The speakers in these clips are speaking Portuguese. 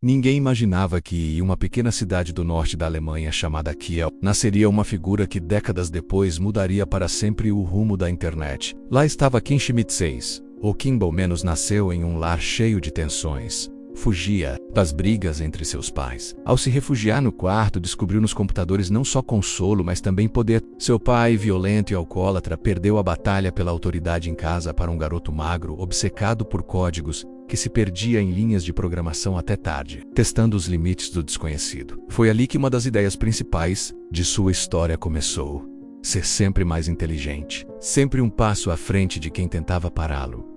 Ninguém imaginava que, em uma pequena cidade do norte da Alemanha chamada Kiel, nasceria uma figura que décadas depois mudaria para sempre o rumo da internet. Lá estava Kim Schmidt-6. O Kimball menos nasceu em um lar cheio de tensões. Fugia das brigas entre seus pais. Ao se refugiar no quarto, descobriu nos computadores não só consolo, mas também poder. Seu pai, violento e alcoólatra, perdeu a batalha pela autoridade em casa para um garoto magro, obcecado por códigos, que se perdia em linhas de programação até tarde, testando os limites do desconhecido. Foi ali que uma das ideias principais de sua história começou. Ser sempre mais inteligente, sempre um passo à frente de quem tentava pará-lo.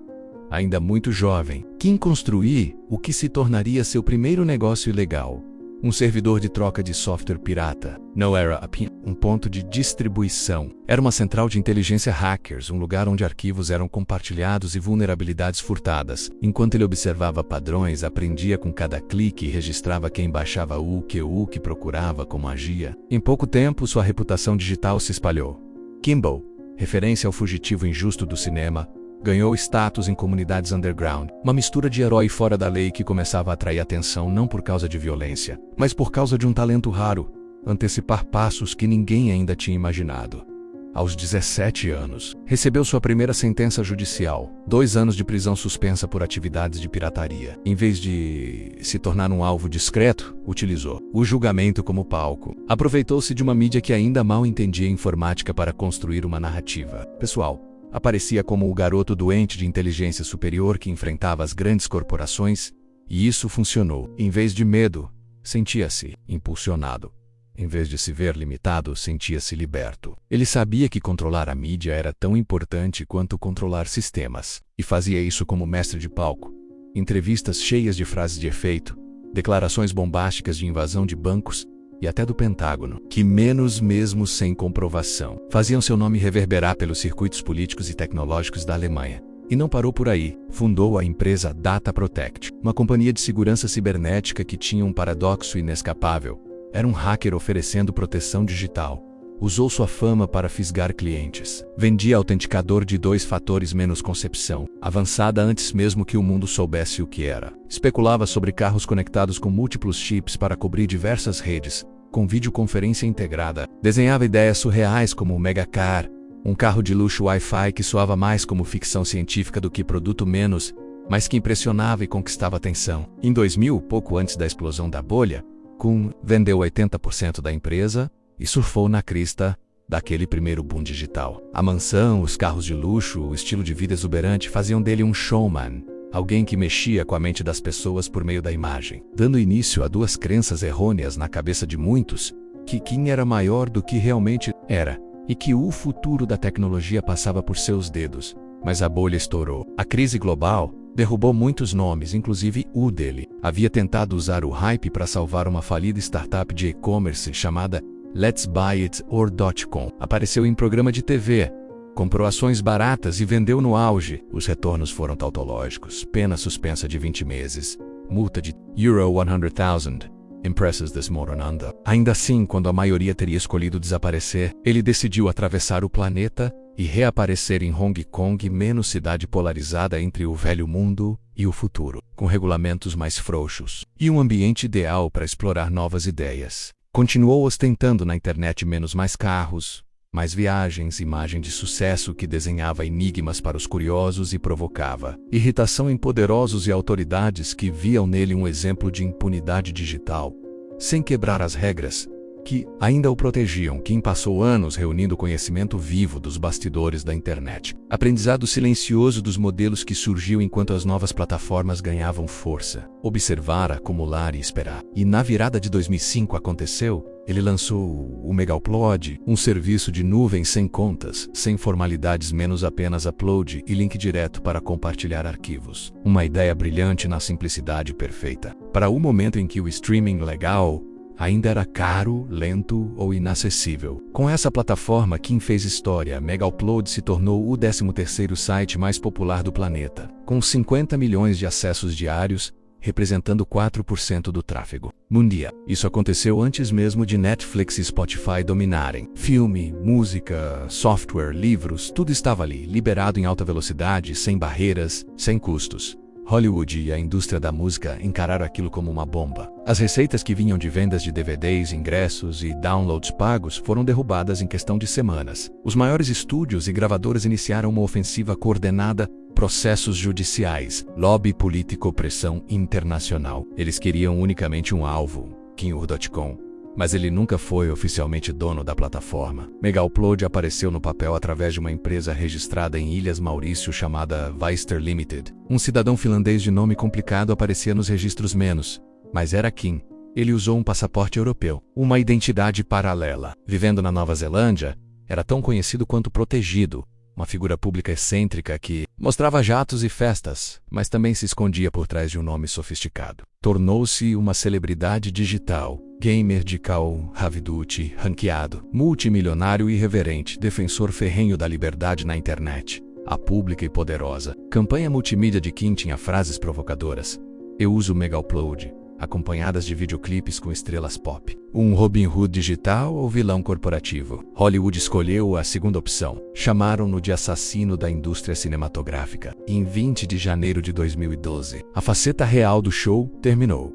Ainda muito jovem, Kim construiu o que se tornaria seu primeiro negócio ilegal. Um servidor de troca de software pirata. Não era apenas um ponto de distribuição. Era uma central de inteligência hackers, um lugar onde arquivos eram compartilhados e vulnerabilidades furtadas. Enquanto ele observava padrões, aprendia com cada clique e registrava quem baixava o que procurava, como agia. Em pouco tempo, sua reputação digital se espalhou. Kimball, referência ao fugitivo injusto do cinema, ganhou status em comunidades underground, uma mistura de herói fora da lei que começava a atrair atenção não por causa de violência, mas por causa de um talento raro, antecipar passos que ninguém ainda tinha imaginado. Aos 17 anos, recebeu sua primeira sentença judicial, 2 anos de prisão suspensa por atividades de pirataria. Em vez de se tornar um alvo discreto, utilizou o julgamento como palco. Aproveitou-se de uma mídia que ainda mal entendia informática para construir uma narrativa pessoal. Aparecia como o garoto doente de inteligência superior que enfrentava as grandes corporações, e isso funcionou. Em vez de medo, sentia-se impulsionado. Em vez de se ver limitado, sentia-se liberto. Ele sabia que controlar a mídia era tão importante quanto controlar sistemas, e fazia isso como mestre de palco. Entrevistas cheias de frases de efeito, declarações bombásticas de invasão de bancos, e até do Pentágono, que menos mesmo sem comprovação, faziam seu nome reverberar pelos circuitos políticos e tecnológicos da Alemanha. E não parou por aí. Fundou a empresa Data Protect, uma companhia de segurança cibernética que tinha um paradoxo inescapável. Era um hacker oferecendo proteção digital. Usou sua fama para fisgar clientes. Vendia autenticador de 2 fatores menos concepção, avançada antes mesmo que o mundo soubesse o que era. Especulava sobre carros conectados com múltiplos chips para cobrir diversas redes, com videoconferência integrada. Desenhava ideias surreais como o Megacar, um carro de luxo Wi-Fi que soava mais como ficção científica do que produto menos, mas que impressionava e conquistava atenção. Em 2000, pouco antes da explosão da bolha, Kuhn vendeu 80% da empresa e surfou na crista daquele primeiro boom digital. A mansão, os carros de luxo, o estilo de vida exuberante faziam dele um showman, alguém que mexia com a mente das pessoas por meio da imagem, dando início a 2 crenças errôneas na cabeça de muitos, que Kim era maior do que realmente era, e que o futuro da tecnologia passava por seus dedos. Mas a bolha estourou. A crise global derrubou muitos nomes, inclusive o dele. Havia tentado usar o hype para salvar uma falida startup de e-commerce chamada Let's Buy It or.com. Apareceu em programa de TV, comprou ações baratas e vendeu no auge. Os retornos foram tautológicos. Pena suspensa de 20 meses. Multa de Euro 100,000. Impresses this moron under. Ainda assim, quando a maioria teria escolhido desaparecer, ele decidiu atravessar o planeta e reaparecer em Hong Kong, menos cidade polarizada entre o velho mundo e o futuro, com regulamentos mais frouxos e um ambiente ideal para explorar novas ideias. Continuou ostentando na internet menos mais carros, mais viagens, imagem de sucesso que desenhava enigmas para os curiosos e provocava irritação em poderosos e autoridades que viam nele um exemplo de impunidade digital, sem quebrar as regras que ainda o protegiam. Kim passou anos reunindo conhecimento vivo dos bastidores da internet, aprendizado silencioso dos modelos que surgiu enquanto as novas plataformas ganhavam força. Observar, acumular e esperar. E na virada de 2005 aconteceu. Ele lançou o Megaupload, um serviço de nuvem sem contas, sem formalidades menos apenas upload e link direto para compartilhar arquivos. Uma ideia brilhante na simplicidade perfeita. Para o momento em que o streaming legal ainda era caro, lento ou inacessível. Com essa plataforma, Kim fez história. Megaupload se tornou o 13º site mais popular do planeta, com 50 milhões de acessos diários, representando 4% do tráfego mundial. Isso aconteceu antes mesmo de Netflix e Spotify dominarem. Filme, música, software, livros, tudo estava ali, liberado em alta velocidade, sem barreiras, sem custos. Hollywood e a indústria da música encararam aquilo como uma bomba. As receitas que vinham de vendas de DVDs, ingressos e downloads pagos foram derrubadas em questão de semanas. Os maiores estúdios e gravadoras iniciaram uma ofensiva coordenada, processos judiciais, lobby político, pressão internacional. Eles queriam unicamente um alvo, KingUr.com. Mas ele nunca foi oficialmente dono da plataforma. Megaupload apareceu no papel através de uma empresa registrada em Ilhas Maurício chamada Vister Limited. Um cidadão finlandês de nome complicado aparecia nos registros menos, mas era King. Ele usou um passaporte europeu, uma identidade paralela. Vivendo na Nova Zelândia, era tão conhecido quanto protegido. Uma figura pública excêntrica que mostrava jatos e festas, mas também se escondia por trás de um nome sofisticado. Tornou-se uma celebridade digital, gamer de Call of Duty, ranqueado, multimilionário e irreverente, defensor ferrenho da liberdade na internet. A pública e poderosa campanha multimídia de Kim tinha frases provocadoras. Eu uso Megaupload, acompanhadas de videoclipes com estrelas pop. Um Robin Hood digital ou vilão corporativo? Hollywood escolheu a segunda opção. Chamaram-no de assassino da indústria cinematográfica. Em 20 de janeiro de 2012, a faceta real do show terminou.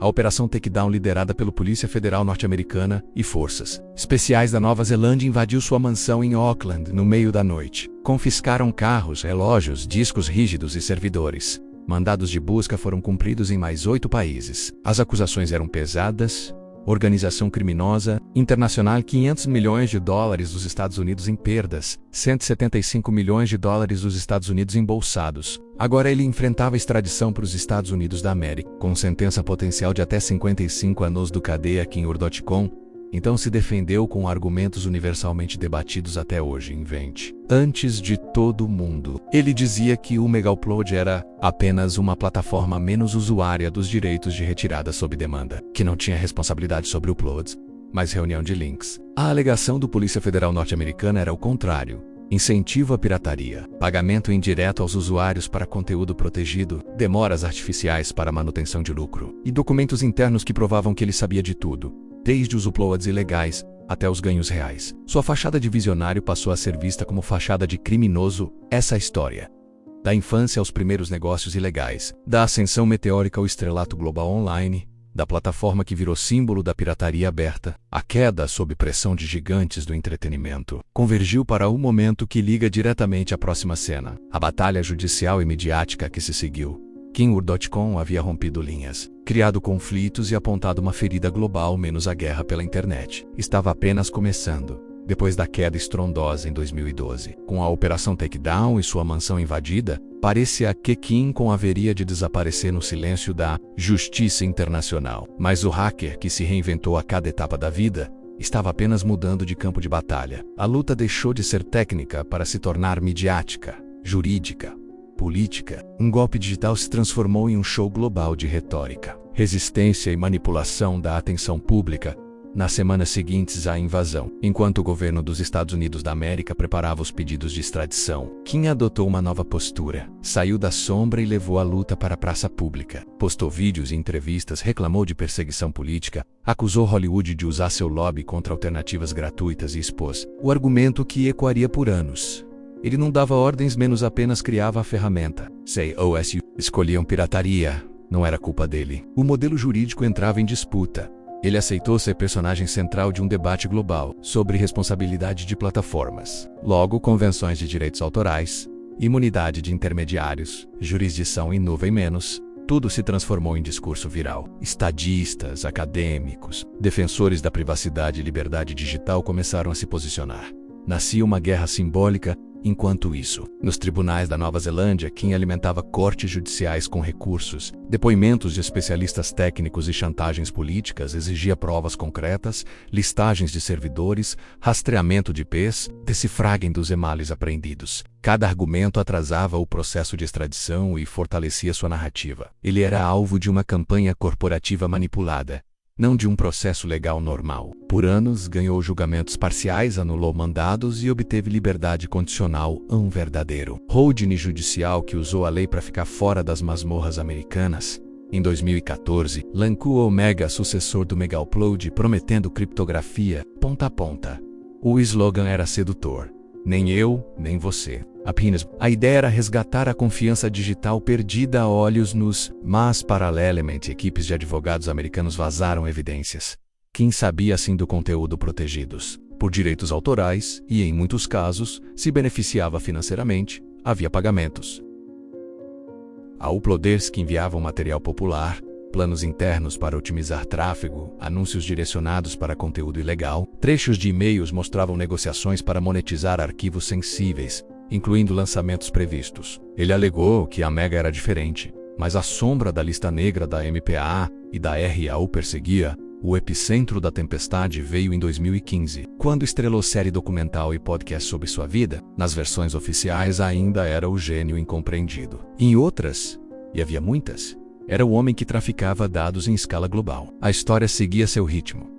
A Operação Takedown, liderada pela Polícia Federal norte-americana e forças especiais da Nova Zelândia, invadiu sua mansão em Auckland no meio da noite. Confiscaram carros, relógios, discos rígidos e servidores. Mandados de busca foram cumpridos em mais 8 países. As acusações eram pesadas. Organização criminosa internacional, $500 milhões dos Estados Unidos em perdas, $175 milhões dos Estados Unidos embolsados. Agora ele enfrentava extradição para os Estados Unidos da América, com sentença potencial de até 55 anos do cadeia. KingUr.com então se defendeu com argumentos universalmente debatidos até hoje em 20. Antes de todo mundo, ele dizia que o Megaupload era apenas uma plataforma menos usuária dos direitos de retirada sob demanda, que não tinha responsabilidade sobre uploads, mas reunião de links. A alegação do Polícia Federal norte-americana era o contrário. Incentivo à pirataria, pagamento indireto aos usuários para conteúdo protegido, demoras artificiais para manutenção de lucro, e documentos internos que provavam que ele sabia de tudo, desde os uploads ilegais até os ganhos reais. Sua fachada de visionário passou a ser vista como fachada de criminoso. Essa história, da infância aos primeiros negócios ilegais, da ascensão meteórica ao estrelato global online, da plataforma que virou símbolo da pirataria aberta, a queda sob pressão de gigantes do entretenimento, convergiu para o momento que liga diretamente à próxima cena, a batalha judicial e midiática que se seguiu. KingUr.com havia rompido linhas, criado conflitos e apontado uma ferida global, menos a guerra pela internet. Estava apenas começando, depois da queda estrondosa em 2012. Com a Operação Takedown e sua mansão invadida, parecia que Kim haveria de desaparecer no silêncio da justiça internacional. Mas o hacker, que se reinventou a cada etapa da vida, estava apenas mudando de campo de batalha. A luta deixou de ser técnica para se tornar midiática, jurídica, política. Um golpe digital se transformou em um show global de retórica, resistência e manipulação da atenção pública. Nas semanas seguintes à invasão, enquanto o governo dos Estados Unidos da América preparava os pedidos de extradição, Kim adotou uma nova postura. Saiu da sombra e levou a luta para a praça pública. Postou vídeos e entrevistas, reclamou de perseguição política, acusou Hollywood de usar seu lobby contra alternativas gratuitas e expôs o argumento que ecoaria por anos. Ele não dava ordens, menos apenas criava a ferramenta. COSU escolhiam pirataria. Não era culpa dele. O modelo jurídico entrava em disputa. Ele aceitou ser personagem central de um debate global sobre responsabilidade de plataformas. Logo, convenções de direitos autorais, imunidade de intermediários, jurisdição em nuvem menos, tudo se transformou em discurso viral. Estadistas, acadêmicos, defensores da privacidade e liberdade digital começaram a se posicionar. Nascia uma guerra simbólica. Enquanto isso, nos tribunais da Nova Zelândia, Kim alimentava cortes judiciais com recursos, depoimentos de especialistas técnicos e chantagens políticas, exigia provas concretas, listagens de servidores, rastreamento de IPs, decifragem dos e-mails apreendidos. Cada argumento atrasava o processo de extradição e fortalecia sua narrativa. Ele era alvo de uma campanha corporativa manipulada, não de um processo legal normal. Por anos, ganhou julgamentos parciais, anulou mandados e obteve liberdade condicional, um verdadeiro holding judicial que usou a lei para ficar fora das masmorras americanas. Em 2014, lançou o mega sucessor do Megaupload, prometendo criptografia ponta a ponta. O slogan era sedutor: Nem eu, nem você. Apenas, a ideia era resgatar a confiança digital perdida a olhos nus, mas paralelamente equipes de advogados americanos vazaram evidências. Quem sabia assim do conteúdo protegidos por direitos autorais e, em muitos casos, se beneficiava financeiramente, havia pagamentos. A uploaders que enviavam material popular, planos internos para otimizar tráfego, anúncios direcionados para conteúdo ilegal, trechos de e-mails mostravam negociações para monetizar arquivos sensíveis, incluindo lançamentos previstos. Ele alegou que a Mega era diferente, mas a sombra da lista negra da MPAA e da RA o perseguia. O epicentro da tempestade veio em 2015, quando estrelou série documental e podcast sobre sua vida. Nas versões oficiais ainda era o gênio incompreendido. Em outras, e havia muitas, era o homem que traficava dados em escala global. A história seguia seu ritmo.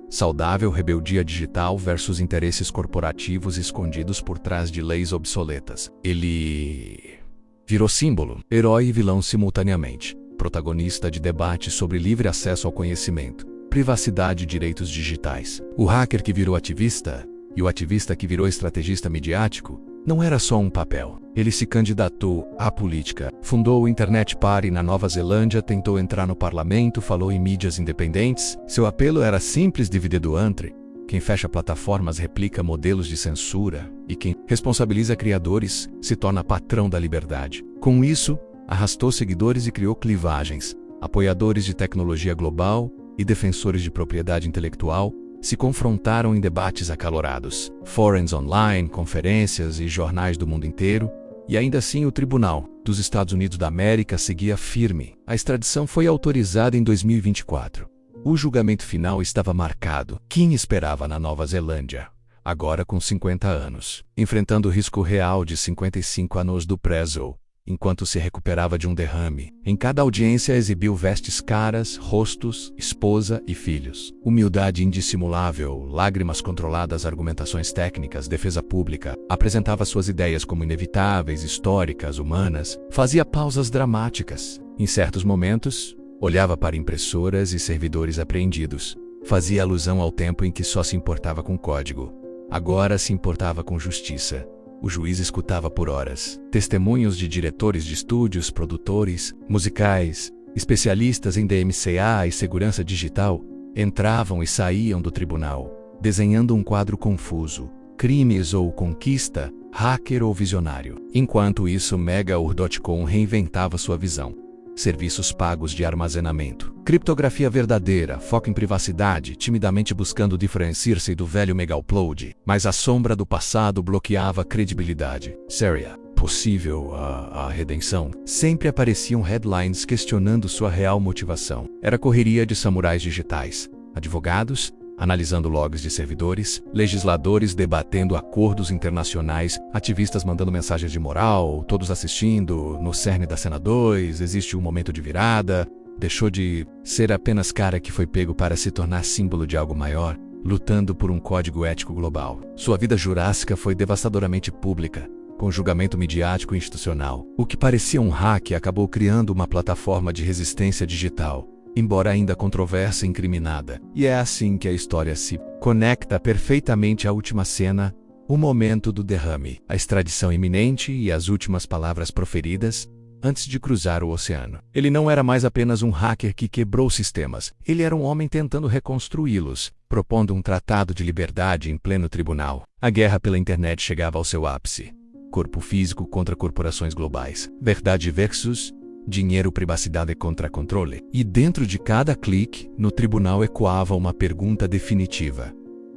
Saudável rebeldia digital versus interesses corporativos escondidos por trás de leis obsoletas. Ele virou símbolo, herói e vilão simultaneamente, protagonista de debates sobre livre acesso ao conhecimento, privacidade e direitos digitais. O hacker que virou ativista, e o ativista que virou estrategista midiático, não era só um papel. Ele se candidatou à política, fundou o Internet Party na Nova Zelândia, tentou entrar no parlamento, falou em mídias independentes. Seu apelo era simples: dividir do entre. Quem fecha plataformas replica modelos de censura, e quem responsabiliza criadores se torna patrão da liberdade. Com isso, arrastou seguidores e criou clivagens. Apoiadores de tecnologia global e defensores de propriedade intelectual se confrontaram em debates acalorados. Fóruns online, conferências e jornais do mundo inteiro, e ainda assim o Tribunal dos Estados Unidos da América seguia firme. A extradição foi autorizada em 2024. O julgamento final estava marcado. Quem esperava na Nova Zelândia, agora com 50 anos, enfrentando o risco real de 55 anos do preso, enquanto se recuperava de um derrame. Em cada audiência exibiu vestes caras, rostos, esposa e filhos. Humildade indissimulável, lágrimas controladas, argumentações técnicas, defesa pública. Apresentava suas ideias como inevitáveis, históricas, humanas. Fazia pausas dramáticas. Em certos momentos, olhava para impressoras e servidores apreendidos. Fazia alusão ao tempo em que só se importava com código. Agora se importava com justiça. O juiz escutava por horas testemunhos de diretores de estúdios, produtores musicais, especialistas em DMCA e segurança digital, entravam e saíam do tribunal, desenhando um quadro confuso: crimes ou conquista, hacker ou visionário. Enquanto isso, Megaur.com reinventava sua visão. Serviços pagos de armazenamento, criptografia verdadeira, foco em privacidade, timidamente buscando diferenciar-se do velho mega-upload, mas a sombra do passado bloqueava a credibilidade. Seria possível a redenção? Sempre apareciam headlines questionando sua real motivação. Era correria de samurais digitais, advogados analisando logs de servidores, legisladores debatendo acordos internacionais, ativistas mandando mensagens de moral, todos assistindo. No cerne da cena 2, existe um momento de virada. Deixou de ser apenas cara que foi pego para se tornar símbolo de algo maior, lutando por um código ético global. Sua vida jurássica foi devastadoramente pública, com julgamento midiático e institucional. O que parecia um hack acabou criando uma plataforma de resistência digital, embora ainda controversa e incriminada. E é assim que a história se conecta perfeitamente à última cena, o momento do derrame, a extradição iminente e as últimas palavras proferidas antes de cruzar o oceano. Ele não era mais apenas um hacker que quebrou sistemas, ele era um homem tentando reconstruí-los, propondo um tratado de liberdade em pleno tribunal. A guerra pela internet chegava ao seu ápice. Corpo físico contra corporações globais. Verdade versus dinheiro, privacidade contra controle. E dentro de cada clique, no tribunal ecoava uma pergunta definitiva: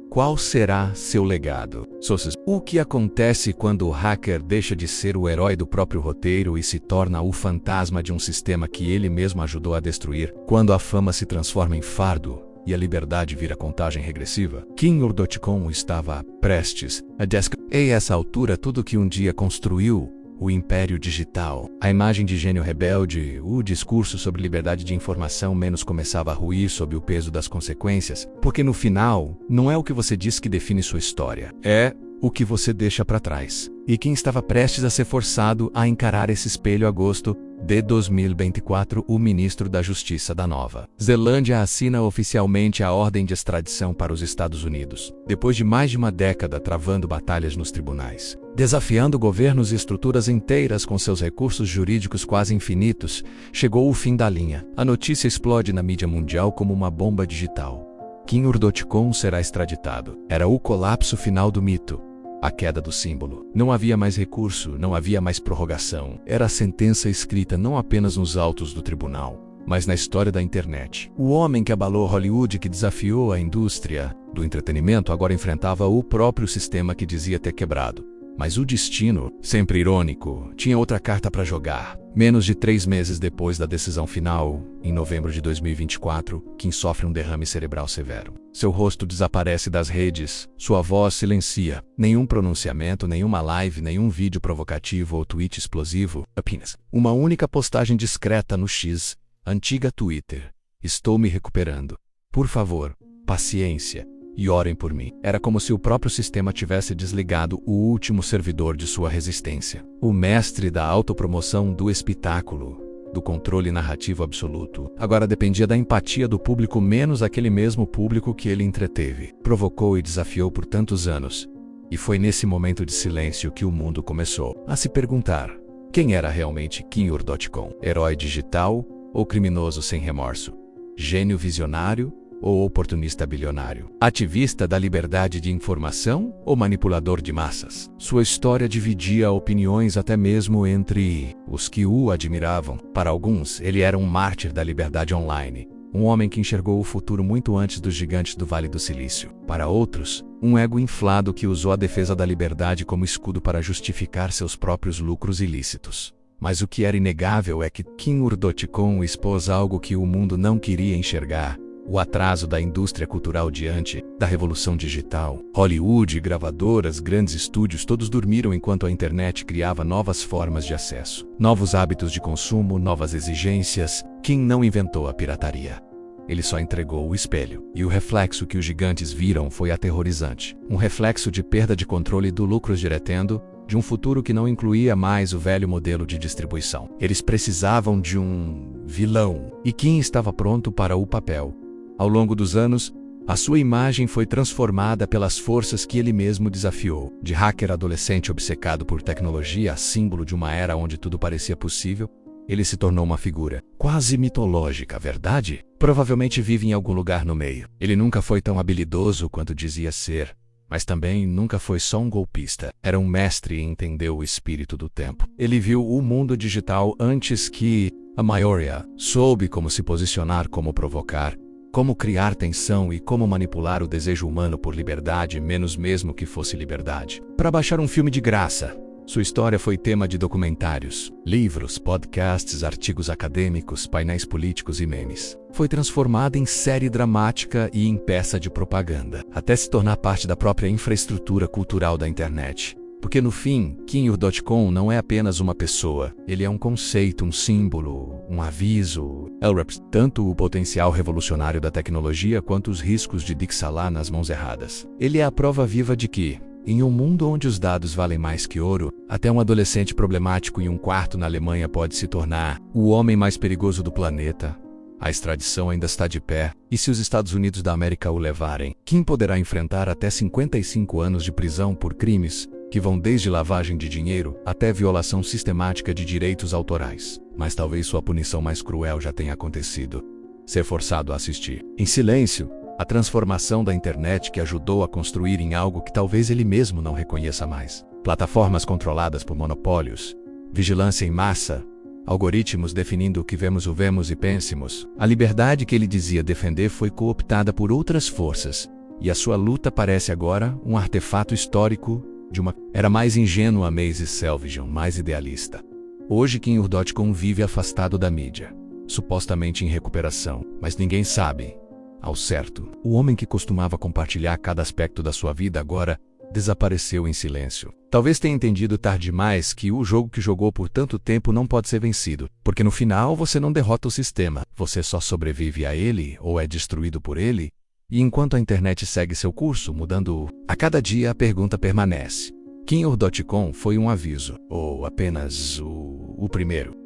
qual será seu legado? Sources. O que acontece quando o hacker deixa de ser o herói do próprio roteiro e se torna o fantasma de um sistema que ele mesmo ajudou a destruir? Quando a fama se transforma em fardo e a liberdade vira contagem regressiva? Kingur.com estava prestes a desk. A essa altura, tudo que um dia construiu, o império digital, a imagem de gênio rebelde, o discurso sobre liberdade de informação menos começava a ruir sob o peso das consequências, porque no final, não é o que você diz que define sua história, é o que você deixa para trás. E quem estava prestes a ser forçado a encarar esse espelho a gosto de 2024, o ministro da Justiça da Nova Zelândia assina oficialmente a ordem de extradição para os Estados Unidos, depois de mais de uma década travando batalhas nos tribunais, desafiando governos e estruturas inteiras com seus recursos jurídicos quase infinitos. Chegou o fim da linha. A notícia explode na mídia mundial como uma bomba digital. Kim Ur-Dotcom será extraditado. Era o colapso final do mito. A queda do símbolo. Não havia mais recurso, não havia mais prorrogação. Era a sentença escrita não apenas nos autos do tribunal, mas na história da internet. O homem que abalou Hollywood, que desafiou a indústria do entretenimento, agora enfrentava o próprio sistema que dizia ter quebrado. Mas o destino, sempre irônico, tinha outra carta para jogar. Menos de 3 meses depois da decisão final, em novembro de 2024, Kim sofre um derrame cerebral severo. Seu rosto desaparece das redes, sua voz silencia. Nenhum pronunciamento, nenhuma live, nenhum vídeo provocativo ou tweet explosivo. Apenas uma única postagem discreta no X, antiga Twitter. Estou me recuperando. Por favor, paciência. E orem por mim. Era como se o próprio sistema tivesse desligado o último servidor de sua resistência. O mestre da autopromoção do espetáculo, do controle narrativo absoluto, agora dependia da empatia do público, menos aquele mesmo público que ele entreteve, provocou e desafiou por tantos anos. E foi nesse momento de silêncio que o mundo começou a se perguntar: quem era realmente Kim Ur-Dotcom? Herói digital ou criminoso sem remorso? Gênio visionário ou oportunista bilionário? Ativista da liberdade de informação ou manipulador de massas? Sua história dividia opiniões até mesmo entre os que o admiravam. Para alguns, ele era um mártir da liberdade online, um homem que enxergou o futuro muito antes dos gigantes do Vale do Silício. Para outros, um ego inflado que usou a defesa da liberdade como escudo para justificar seus próprios lucros ilícitos. Mas o que era inegável é que Kim Ur-Dotcom expôs algo que o mundo não queria enxergar: o atraso da indústria cultural diante da revolução digital. Hollywood, gravadoras, grandes estúdios, todos dormiram enquanto a internet criava novas formas de acesso, novos hábitos de consumo, novas exigências. Kim não inventou a pirataria. Ele só entregou o espelho. E o reflexo que os gigantes viram foi aterrorizante. Um reflexo de perda de controle do lucro diretendo, de um futuro que não incluía mais o velho modelo de distribuição. Eles precisavam de um vilão. E Kim estava pronto para o papel. Ao longo dos anos, a sua imagem foi transformada pelas forças que ele mesmo desafiou. De hacker adolescente obcecado por tecnologia a símbolo de uma era onde tudo parecia possível, ele se tornou uma figura quase mitológica, verdade? Provavelmente vive em algum lugar no meio. Ele nunca foi tão habilidoso quanto dizia ser, mas também nunca foi só um golpista. Era um mestre e entendeu o espírito do tempo. Ele viu o mundo digital antes que a maioria. Soube como se posicionar, como provocar, como criar tensão e como manipular o desejo humano por liberdade, menos mesmo que fosse liberdade. Para baixar um filme de graça. Sua história foi tema de documentários, livros, podcasts, artigos acadêmicos, painéis políticos e memes. Foi transformada em série dramática e em peça de propaganda, até se tornar parte da própria infraestrutura cultural da internet. Porque no fim, Kim Ur-Dotcom não é apenas uma pessoa, ele é um conceito, um símbolo, um aviso. Ele representa tanto o potencial revolucionário da tecnologia quanto os riscos de dixalar nas mãos erradas. Ele é a prova viva de que, em um mundo onde os dados valem mais que ouro, até um adolescente problemático em um quarto na Alemanha pode se tornar o homem mais perigoso do planeta. A extradição ainda está de pé, e se os Estados Unidos da América o levarem, Kim poderá enfrentar até 55 anos de prisão por crimes que vão desde lavagem de dinheiro até violação sistemática de direitos autorais. Mas talvez sua punição mais cruel já tenha acontecido: ser forçado a assistir, em silêncio, a transformação da internet que ajudou a construir em algo que talvez ele mesmo não reconheça mais. Plataformas controladas por monopólios, vigilância em massa, algoritmos definindo o que vemos e pensemos. A liberdade que ele dizia defender foi cooptada por outras forças, e a sua luta parece agora um artefato histórico de uma era mais ingênua. Maisie Selvision, mais idealista. Hoje Kim Ur-Dotcom vive afastado da mídia, supostamente em recuperação, mas ninguém sabe ao certo. O homem que costumava compartilhar cada aspecto da sua vida agora desapareceu em silêncio. Talvez tenha entendido tarde demais que o jogo que jogou por tanto tempo não pode ser vencido, porque no final você não derrota o sistema, você só sobrevive a ele ou é destruído por ele. E enquanto a internet segue seu curso, mudando a cada dia, a pergunta permanece: Kim Ur-Dotcom foi um aviso, ou apenas o primeiro?